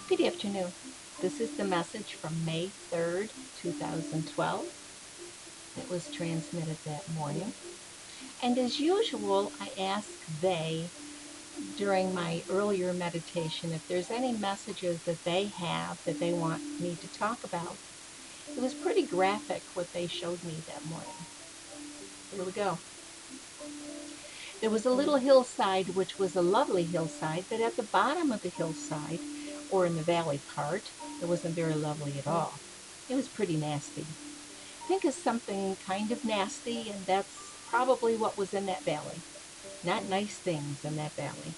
Good afternoon. This is the message from May 3rd, 2012. It was transmitted that morning. And as usual, I ask they during my earlier meditation if there's any messages that they have that they want me to talk about. It was pretty graphic what they showed me that morning. Here we go. There was a little hillside, which was a lovely hillside, but at the bottom of the hillside, or in the valley part, it wasn't very lovely at all. It was pretty nasty. Think of something kind of nasty, and that's probably what was in that valley. Not nice things in that valley.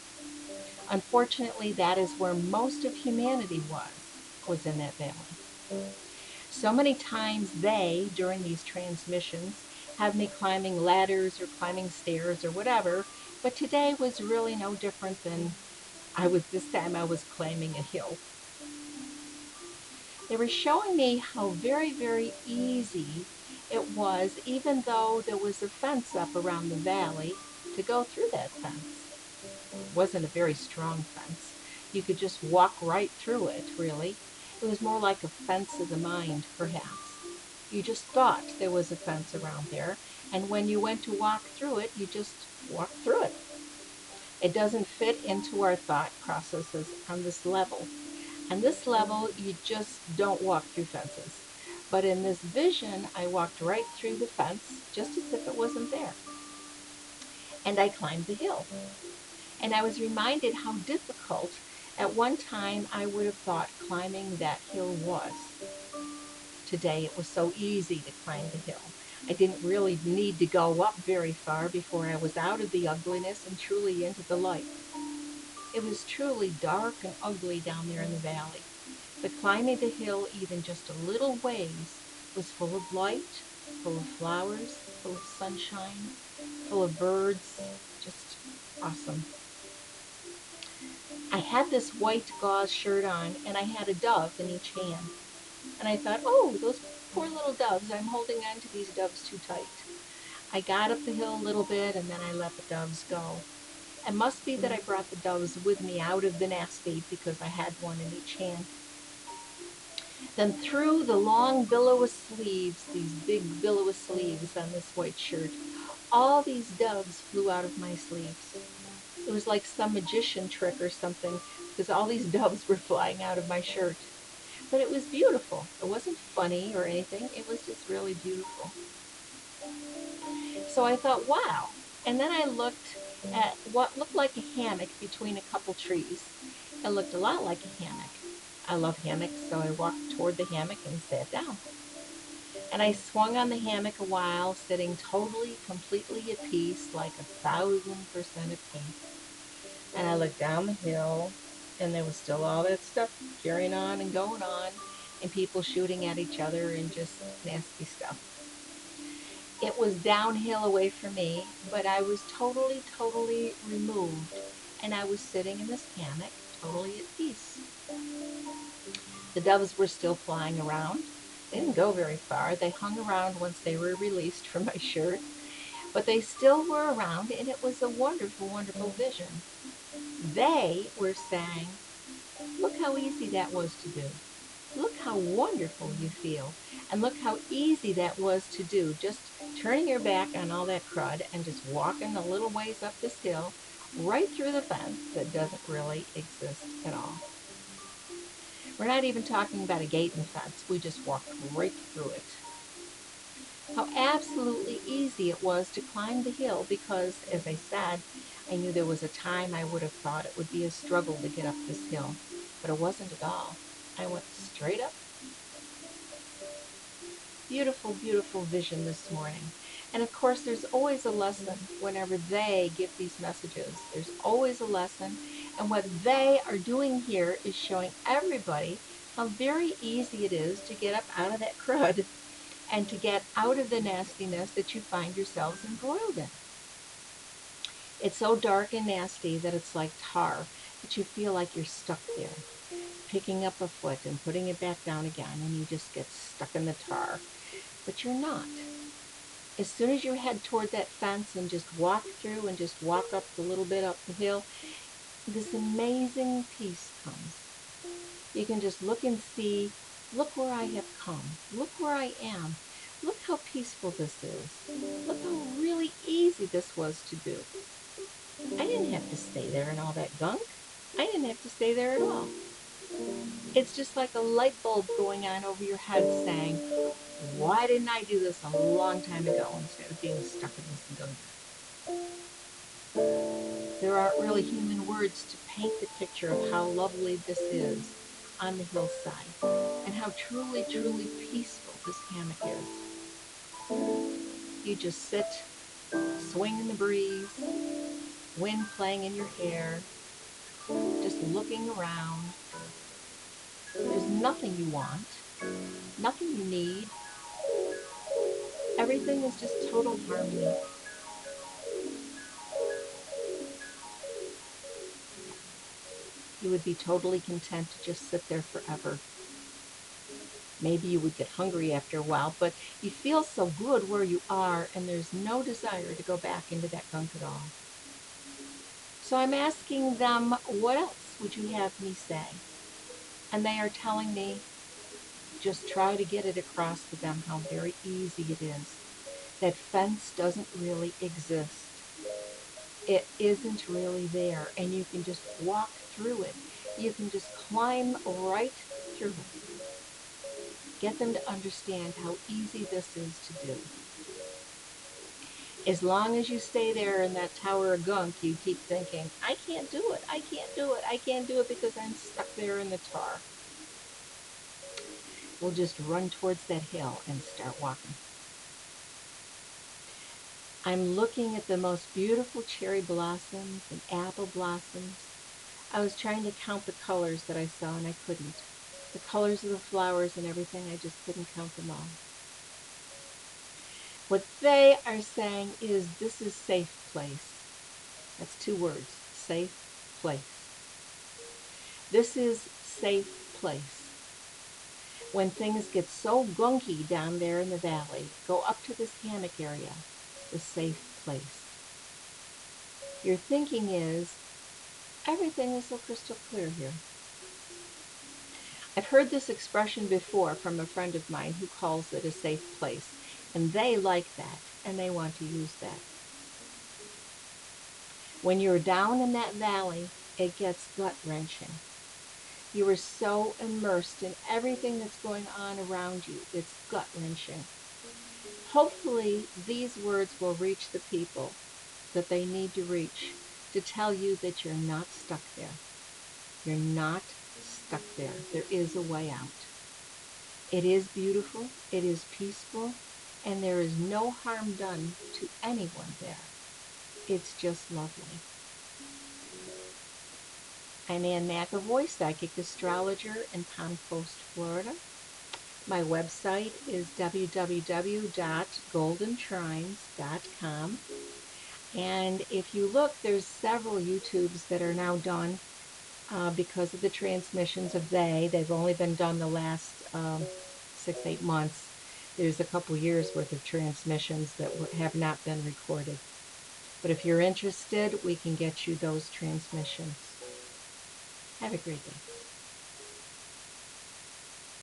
Unfortunately, that is where most of humanity was in that valley. So many times they, during these transmissions, have me climbing ladders or climbing stairs or whatever, but today was really no different than this time I was climbing a hill. They were showing me how very, very easy it was, even though there was a fence up around the valley, to go through that fence. It wasn't a very strong fence. You could just walk right through it, really. It was more like a fence of the mind, perhaps. You just thought there was a fence around there, and when you went to walk through it, you just walked through it. It doesn't fit into our thought processes on this level. On this level, you just don't walk through fences. But in this vision, I walked right through the fence just as if it wasn't there. And I climbed the hill. And I was reminded how difficult at one time I would have thought climbing that hill was. Today it was so easy to climb the hill. I didn't really need to go up very far before I was out of the ugliness and truly into the light. It was truly dark and ugly down there in the valley. But climbing the hill even just a little ways was full of light, full of flowers, full of sunshine, full of birds. Just awesome. I had this white gauze shirt on and I had a dove in each hand. And I thought, oh, those poor little doves, I'm holding on to these doves too tight. I got up the hill a little bit and then I let the doves go. It must be that I brought the doves with me out of the nasty because I had one in each hand. Then through the long billowy sleeves, these big billowy sleeves on this white shirt, all these doves flew out of my sleeves. It was like some magician trick or something because all these doves were flying out of my shirt. But it was beautiful. It wasn't funny or anything. It was just really beautiful. So I thought, wow. And then I looked at what looked like a hammock between a couple trees. It looked a lot like a hammock. I love hammocks, so I walked toward the hammock and sat down. And I swung on the hammock a while, sitting totally, completely at peace, like 1,000% at peace. And I looked down the hill, and there was still all that stuff carrying on and going on, and people shooting at each other and just nasty stuff. It was downhill away from me, but I was totally, totally removed, and I was sitting in this hammock, totally at peace. The doves were still flying around. They didn't go very far. They hung around once they were released from my shirt, but they still were around, and it was a wonderful, wonderful vision. They were saying, look how easy that was to do. Look how wonderful you feel. And look how easy that was to do. Just turning your back on all that crud and just walking a little ways up this hill, right through the fence that doesn't really exist at all. We're not even talking about a gate and fence. We just walked right through it. How absolutely easy it was to climb the hill because, as I said, I knew there was a time I would have thought it would be a struggle to get up this hill, but it wasn't at all. I went straight up. Beautiful, beautiful vision this morning. And of course, there's always a lesson whenever they give these messages. There's always a lesson. And what they are doing here is showing everybody how very easy it is to get up out of that crud and to get out of the nastiness that you find yourselves embroiled in. It's so dark and nasty that it's like tar, that you feel like you're stuck there, picking up a foot and putting it back down again, and you just get stuck in the tar. But you're not. As soon as you head toward that fence and just walk through and just walk up the little bit up the hill, this amazing peace comes. You can just look and see, look where I have come. Look where I am. Look how peaceful this is. Look how really easy this was to do. I didn't have to stay there in all that gunk. I didn't have to stay there at all. It's just like a light bulb going on over your head saying, why didn't I do this a long time ago instead of being stuck in this gunk? There aren't really human words to paint the picture of how lovely this is on the hillside and how truly, truly peaceful this hammock is. You just sit, swing in the breeze, wind playing in your hair, just looking around. There's nothing you want, nothing you need. Everything is just total harmony. You would be totally content to just sit there forever. Maybe you would get hungry after a while, but you feel so good where you are, and there's no desire to go back into that gunk at all. So I'm asking them, what else would you have me say? And they are telling me, just try to get it across to them how very easy it is. That fence doesn't really exist. It isn't really there, and you can just walk through it. You can just climb right through it. Get them to understand how easy this is to do. As long as you stay there in that tower of gunk, you keep thinking, I can't do it, I can't do it, I can't do it because I'm stuck there in the tar. We'll just run towards that hill and start walking. I'm looking at the most beautiful cherry blossoms and apple blossoms. I was trying to count the colors that I saw and I couldn't. The colors of the flowers and everything, I just couldn't count them all. What they are saying is this is safe place. That's 2 words, safe place. This is safe place. When things get so gunky down there in the valley, go up to this hammock area, the safe place. Your thinking is, everything is so crystal clear here. I've heard this expression before from a friend of mine who calls it a safe place, and they like that, and they want to use that. When you're down in that valley, it gets gut-wrenching. You are so immersed in everything that's going on around you, it's gut-wrenching. Hopefully, these words will reach the people that they need to reach to tell you that you're not stuck there. You're not stuck there. There is a way out. It is beautiful, it is peaceful, and there is no harm done to anyone there. It's just lovely. I'm Anne McAvoy, psychic astrologer in Palm Coast, Florida. My website is www.goldentrines.com. And if you look, there's several YouTubes that are now done because of the transmissions of they've only been done the last 6-8 months. There's a couple years worth of transmissions that have not been recorded. But if you're interested, we can get you those transmissions. Have a great day.